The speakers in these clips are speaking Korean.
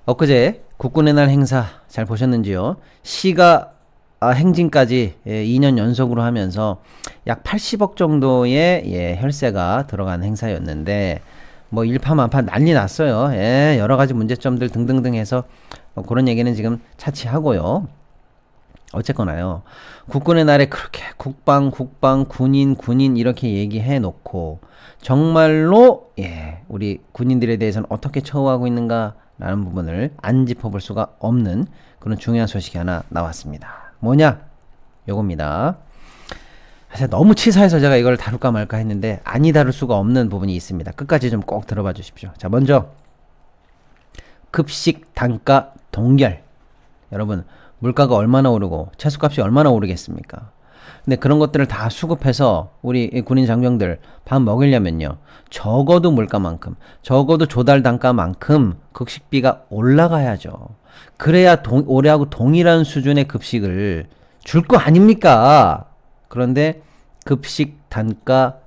엊그제 국군의 날 행사 잘 보셨는지요? 시가 행진까지 2년 연속으로 하면서 약 80억 정도의 혈세가 들어간 행사였는데 뭐 일파만파 난리 났어요. 여러 가지 문제점들 등등등 해서 그런 얘기는 지금 차치하고요. 어쨌거나요. 국군의 날에 그렇게 국방 군인 이렇게 얘기해 놓고 정말로 우리 군인들에 대해서는 어떻게 처우하고 있는가 라는 부분을 안 짚어볼 수가 없는 그런 중요한 소식이 하나 나왔습니다. 뭐냐? 요겁니다. 사실 너무 치사해서 제가 이걸 다룰까 말까 했는데 아니 다룰 수가 없는 부분이 있습니다. 끝까지 좀 꼭 들어봐 주십시오. 자, 먼저 급식 단가 동결. 여러분, 물가가 얼마나 오르고 채소값이 얼마나 오르겠습니까? 근데 그런 것들을 다 수급해서 우리 군인 장병들 밥 먹으려면요. 적어도 물가만큼, 적어도 조달 단가만큼 급식비가 올라가야죠. 그래야 올해하고 동일한 수준의 급식을 줄 거 아닙니까? 그런데 급식 단가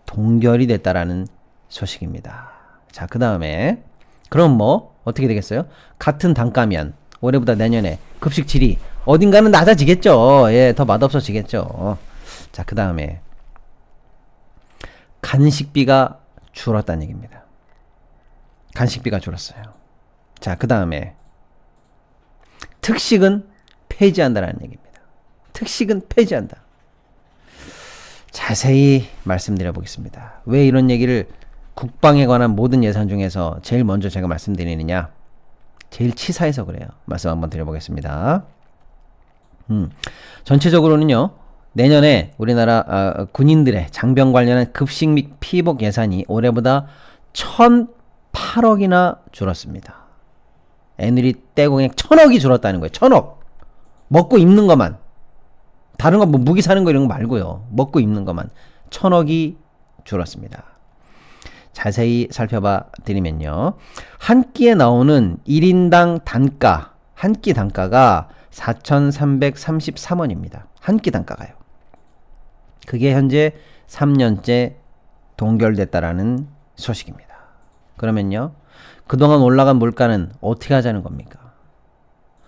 동결이 됐다라는 소식입니다. 자, 그 다음에 그럼 뭐 어떻게 되겠어요? 같은 단가면 올해보다 내년에 급식 질이 어딘가는 낮아지겠죠. 더 맛없어지겠죠. 자, 그 다음에 간식비가 줄었다는 얘기입니다. 간식비가 줄었어요. 자, 그 다음에 특식은 폐지한다는 얘기입니다. 특식은 폐지한다. 자세히 말씀드려 보겠습니다. 왜 이런 얘기를 국방에 관한 모든 예산 중에서 제일 먼저 제가 말씀드리느냐? 제일 치사해서 그래요. 말씀 한번 드려보겠습니다. 전체적으로는요. 내년에 우리나라 군인들의 장병 관련한 급식 및 피복 예산이 올해보다 1,008억이나 줄었습니다. 애누리 떼공액 1,000억이 줄었다는 거예요. 1,000억. 먹고 입는 것만. 다른 거 뭐 무기 사는 거 이런 거 말고요. 먹고 입는 것만 1,000억이 줄었습니다. 자세히 살펴봐 드리면요. 한 끼에 나오는 1인당 단가, 한 끼 단가가 4,333원입니다. 한 끼 단가가요. 그게 현재 3년째 동결됐다라는 소식입니다. 그러면요. 그동안 올라간 물가는 어떻게 하자는 겁니까?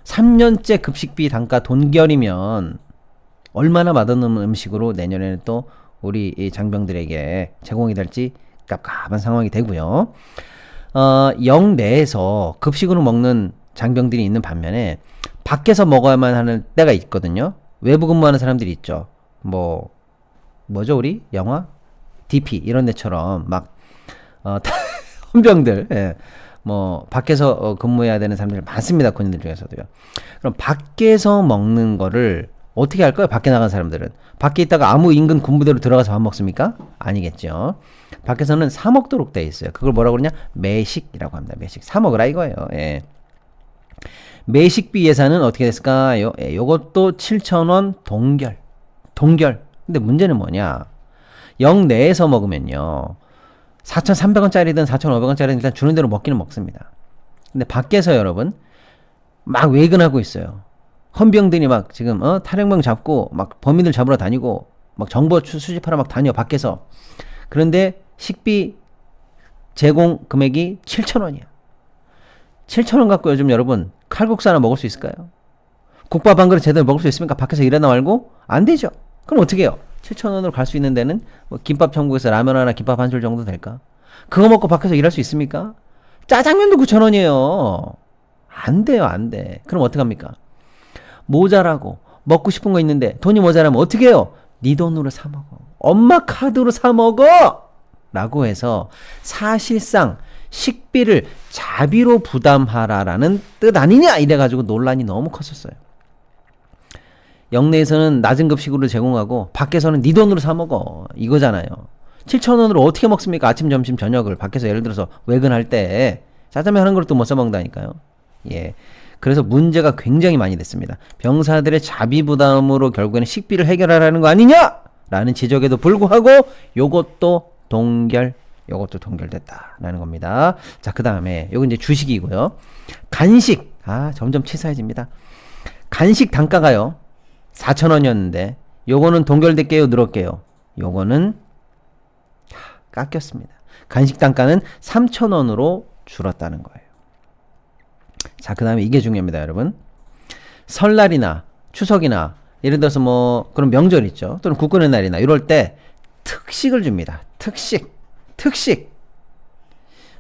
3년째 급식비 단가 동결이면 얼마나 맛없는 음식으로 내년에는 또 우리 장병들에게 제공이 될지 깝깝한 상황이 되고요. 영 내에서 급식으로 먹는 장병들이 있는 반면에 밖에서 먹어야만 하는 때가 있거든요. 외부 근무하는 사람들이 있죠. 뭐죠 우리 영화 DP 이런 데처럼 막 헌병들 뭐 밖에서 근무해야 되는 사람들 많습니다. 군인들 중에서도요. 그럼 밖에서 먹는 거를 어떻게 할까요? 밖에 나간 사람들은 밖에 있다가 아무 인근 군부대로 들어가서 밥 먹습니까? 아니겠죠. 밖에서는 사 먹도록 돼 있어요. 그걸 뭐라고 그러냐? 매식이라고 합니다. 매식. 사 먹으라 이거예요. 매식비 예산은 어떻게 됐을까요? 요것도 7,000원 동결. 근데 문제는 뭐냐? 영 내에서 먹으면요. 4,300원짜리든 4,500원짜리든 일단 주는 대로 먹기는 먹습니다. 근데 밖에서 여러분 막 외근하고 있어요. 헌병들이 막 지금 탈영병 잡고 막 범인들 잡으러 다니고 막 정보 수집하러 막 다녀 밖에서. 그런데 식비 제공 금액이 7,000원이야. 7,000원 갖고 요즘 여러분 칼국수 하나 먹을 수 있을까요? 국밥 한 그릇 제대로 먹을 수 있습니까? 밖에서 일하나 말고? 안 되죠. 그럼 어떻게 해요? 7,000원으로 갈 수 있는 데는 뭐 김밥 천국에서 라면 하나 김밥 한 줄 정도 될까? 그거 먹고 밖에서 일할 수 있습니까? 짜장면도 9,000원이에요. 안 돼요, 안 돼. 그럼 어떡합니까? 모자라고 먹고 싶은 거 있는데 돈이 모자라면 어떻게 해요? 네 돈으로 사 먹어. 엄마 카드로 사 먹어! 라고 해서 사실상 식비를 자비로 부담하라라는 뜻 아니냐 이래가지고 논란이 너무 컸었어요. 영내에서는 낮은 급식으로 제공하고 밖에서는 네 돈으로 사 먹어 이거잖아요. 7,000원으로 어떻게 먹습니까? 아침, 점심, 저녁을 밖에서 예를 들어서 외근할 때 짜장면 한 그릇도 못 사 먹는다니까요. 그래서 문제가 굉장히 많이 됐습니다. 병사들의 자비 부담으로 결국에는 식비를 해결하라는 거 아니냐? 라는 지적에도 불구하고 요것도 동결됐다라는 겁니다. 자, 그 다음에 요건 이제 주식이고요. 간식. 점점 치사해집니다. 간식 단가가요. 4,000원이었는데 요거는 동결될게요, 늘었게요? 요거는 깎였습니다. 간식 단가는 3,000원으로 줄었다는 거예요. 자, 그 다음에 이게 중요합니다, 여러분. 설날이나 추석이나 예를 들어서 뭐 그런 명절 있죠. 또는 국군의 날이나 이럴 때 특식을 줍니다. 특식.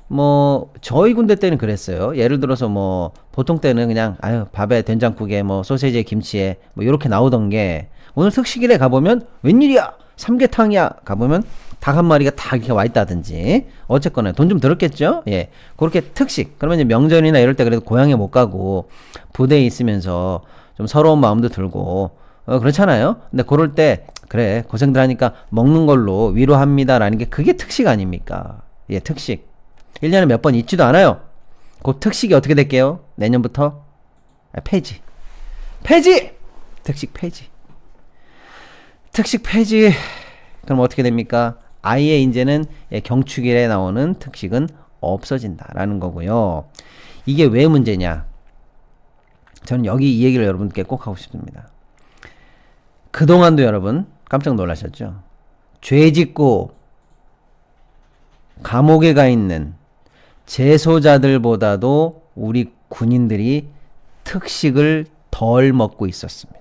뭐 저희 군대 때는 그랬어요. 예를 들어서 뭐 보통 때는 그냥 아유 밥에 된장국에 뭐 소세지에 김치에 뭐 이렇게 나오던 게 오늘 특식일에 가보면 웬일이야 삼계탕이야 가보면 닭 한 마리가 다 이렇게 와 있다든지 어쨌거나 돈 좀 들었겠죠. 예, 그렇게 특식. 그러면 이제 명절이나 이럴 때 그래도 고향에 못 가고 부대에 있으면서 좀 서러운 마음도 들고 그렇잖아요. 근데 그럴 때 그래 고생들 하니까 먹는 걸로 위로합니다라는 게 그게 특식 아닙니까? 예, 특식. 1년에 몇 번 있지도 않아요. 그 특식이 어떻게 될게요? 내년부터 폐지. 특식 폐지. 그럼 어떻게 됩니까? 아예 이제는 경축일에 나오는 특식은 없어진다라는 거고요. 이게 왜 문제냐? 저는 여기 이 얘기를 여러분께 꼭 하고 싶습니다. 그동안도 여러분 깜짝 놀라셨죠? 죄 짓고 감옥에 가 있는 재소자들보다도 우리 군인들이 특식을 덜 먹고 있었습니다.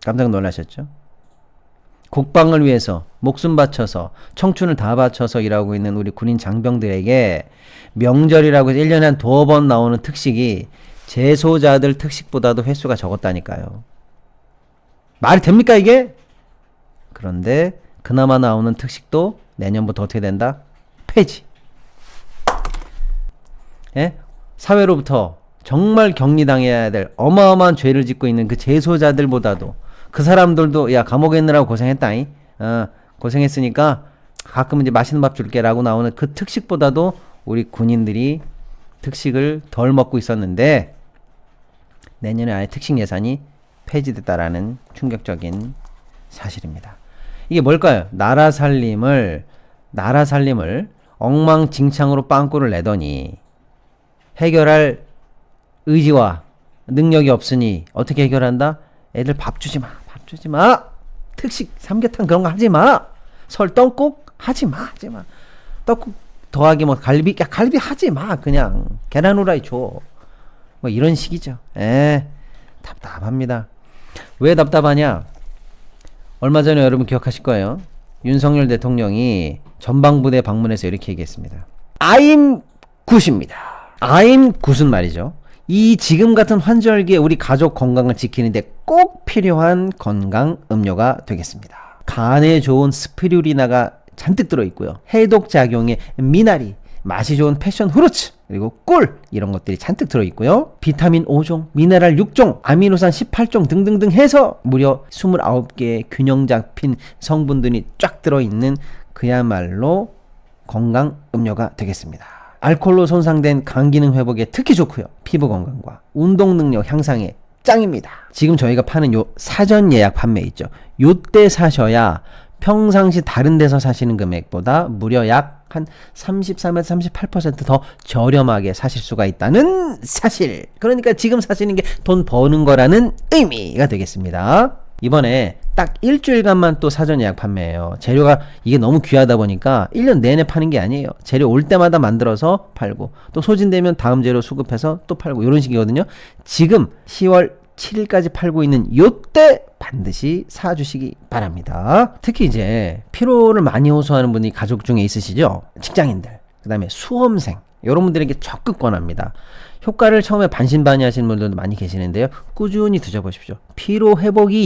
깜짝 놀라셨죠? 국방을 위해서 목숨 바쳐서 청춘을 다 바쳐서 일하고 있는 우리 군인 장병들에게 명절이라고 해서 1년에 한 2번 나오는 특식이 재소자들 특식보다도 횟수가 적었다니까요. 말이 됩니까 이게? 그런데 그나마 나오는 특식도 내년부터 어떻게 된다? 폐지. 예? 사회로부터 정말 격리당해야 될 어마어마한 죄를 짓고 있는 그 재소자들보다도 그 사람들도 야 감옥에 있느라고 고생했다잉. 고생했으니까 가끔 이제 맛있는 밥 줄게 라고 나오는 그 특식보다도 우리 군인들이 특식을 덜 먹고 있었는데 내년에 아예 특식 예산이 폐지됐다라는 충격적인 사실입니다. 이게 뭘까요? 나라 살림을 엉망진창으로 빵꾸를 내더니 해결할 의지와 능력이 없으니 어떻게 해결한다? 애들 밥 주지 마. 특식 삼계탕 그런 거 하지 마. 설 떡국 하지 마. 떡국 더하기 뭐 갈비 하지 마. 그냥 계란 후라이 줘. 뭐 이런 식이죠. 답답합니다. 왜 답답하냐? 얼마 전에 여러분 기억하실 거예요. 윤석열 대통령이 전방부대 방문해서 이렇게 얘기했습니다. I'm 굿입니다. I'm 굿은 말이죠. 이 지금 같은 환절기에 우리 가족 건강을 지키는데 꼭 필요한 건강 음료가 되겠습니다. 간에 좋은 스피루리나가 잔뜩 들어있고요. 해독 작용의 미나리, 맛이 좋은 패션 후르츠, 그리고 꿀 이런 것들이 잔뜩 들어있고요. 비타민 5종, 미네랄 6종, 아미노산 18종 등등등 해서 무려 29개의 균형 잡힌 성분들이 쫙 들어있는 그야말로 건강 음료가 되겠습니다. 알코올로 손상된 간 기능 회복에 특히 좋고요. 피부 건강과 운동 능력 향상에 짱입니다. 지금 저희가 파는 요 사전 예약 판매 있죠. 요때 사셔야 평상시 다른 데서 사시는 금액보다 무려 약 한 33에서 38% 더 저렴하게 사실 수가 있다는 사실. 그러니까 지금 사시는 게 돈 버는 거라는 의미가 되겠습니다. 이번에 딱 일주일간만 또 사전 예약 판매예요. 재료가 이게 너무 귀하다 보니까 1년 내내 파는 게 아니에요. 재료 올 때마다 만들어서 팔고 또 소진되면 다음 재료 수급해서 또 팔고 이런 식이거든요. 지금 10월 7일까지 팔고 있는 요때 반드시 사주시기 바랍니다. 특히 이제 피로를 많이 호소하는 분이 가족 중에 있으시죠? 직장인들, 그 다음에 수험생 이런 분들에게 적극 권합니다. 효과를 처음에 반신반의 하시는 분들도 많이 계시는데요. 꾸준히 드셔보십시오. 피로 회복이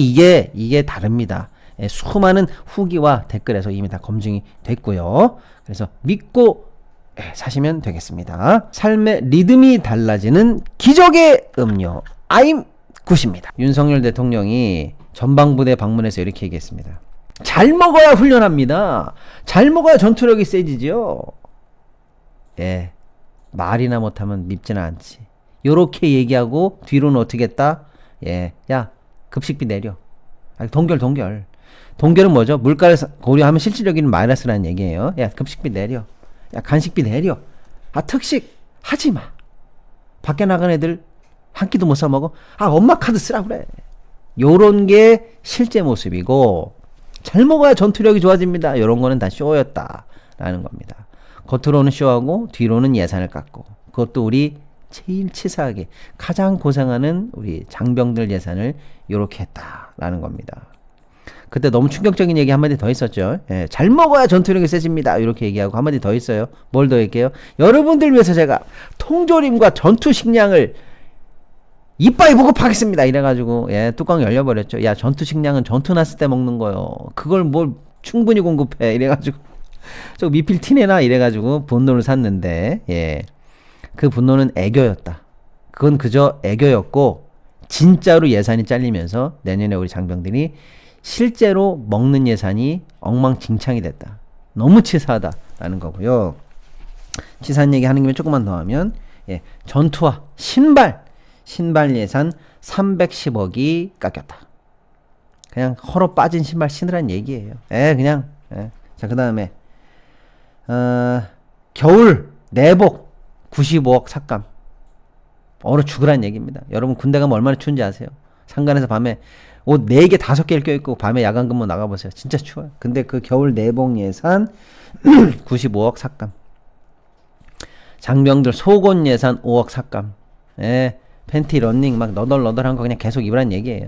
이게 다릅니다. 수많은 후기와 댓글에서 이미 다 검증이 됐고요. 그래서 믿고 사시면 되겠습니다. 삶의 리듬이 달라지는 기적의 음료 I'm 굿입니다. 윤석열 대통령이 전방부대 방문해서 이렇게 얘기했습니다. 잘 먹어야 훈련합니다. 잘 먹어야 전투력이 세지죠. 예, 말이나 못하면 밉지는 않지. 요렇게 얘기하고 뒤로는 어떻게 했다? 예, 야 급식비 내려. 동결은 뭐죠? 물가를 고려하면 실질적인 마이너스라는 얘기예요. 야 급식비 내려. 야 간식비 내려. 특식 하지 마. 밖에 나간 애들 한 끼도 못 사 먹어. 엄마 카드 쓰라 그래. 요런 게 실제 모습이고 잘 먹어야 전투력이 좋아집니다. 요런 거는 다 쇼였다라는 겁니다. 겉으로는 쇼하고 뒤로는 예산을 깎고 그것도 우리 제일 치사하게 가장 고생하는 우리 장병들 예산을 요렇게 했다라는 겁니다. 그때 너무 충격적인 얘기 한마디 더 있었죠. 예, 잘 먹어야 전투력이 세집니다. 이렇게 얘기하고 한마디 더 있어요. 뭘 더 할게요? 여러분들 위해서 제가 통조림과 전투 식량을 이빠이 보급하겠습니다. 이래가지고 예, 뚜껑 열려버렸죠. 야, 전투 식량은 전투 났을 때 먹는 거요. 그걸 뭘 충분히 공급해. 이래가지고 저 미필 티내나 이래가지고 분노를 샀는데 예, 그 분노는 애교였다. 그건 그저 애교였고 진짜로 예산이 잘리면서 내년에 우리 장병들이 실제로 먹는 예산이 엉망진창이 됐다. 너무 치사하다라는 거고요. 치사한 얘기 하는 김에 조금만 더 하면 예, 전투화 신발 예산 310억이 깎였다. 그냥 허러 빠진 신발 신으란 얘기예요. 그냥 자, 그 다음에 겨울 내복 95억 삭감. 얼어 죽으란 얘기입니다. 여러분 군대 가면 얼마나 추운지 아세요? 상관에서 밤에 옷 4개 5개를 껴입고 밤에 야간 근무 나가보세요. 진짜 추워요. 근데 그 겨울 내복 예산 95억 삭감. 장병들 속옷 예산 5억 삭감. 팬티 런닝 막 너덜너덜한 거 그냥 계속 입으란 얘기예요.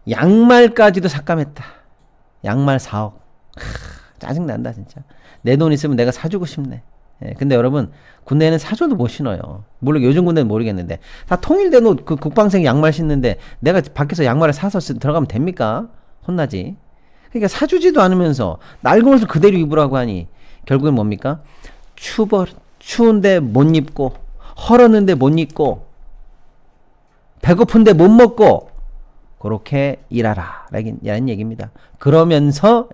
양말까지도 삭감했다. 양말 4억. 짜증난다 진짜. 내 돈 있으면 내가 사주고 싶네. 근데 여러분 군대에는 사줘도 못 신어요. 물론 요즘 군대는 모르겠는데 다 통일된 옷 그 국방생 양말 신는데 내가 밖에서 양말을 사서 들어가면 됩니까? 혼나지. 그러니까 사주지도 않으면서 낡은 옷을 그대로 입으라고 하니 결국엔 뭡니까? 추운데 못 입고 헐었는데 못 입고 배고픈데 못 먹고 그렇게 일하라 라는 얘기입니다. 그러면서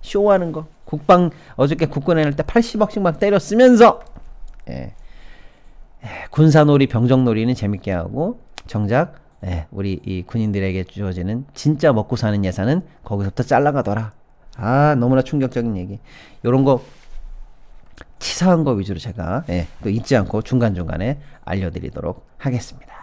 쇼하는 거. 국방 어저께 국군에 할 때 80억씩 막 때려 쓰면서 군사놀이 병정놀이는 재밌게 하고 정작 우리 이 군인들에게 주어지는 진짜 먹고 사는 예산은 거기서부터 잘라가더라. 너무나 충격적인 얘기. 요런 거 치사한 거 위주로 제가 잊지 않고 중간중간에 알려드리도록 하겠습니다.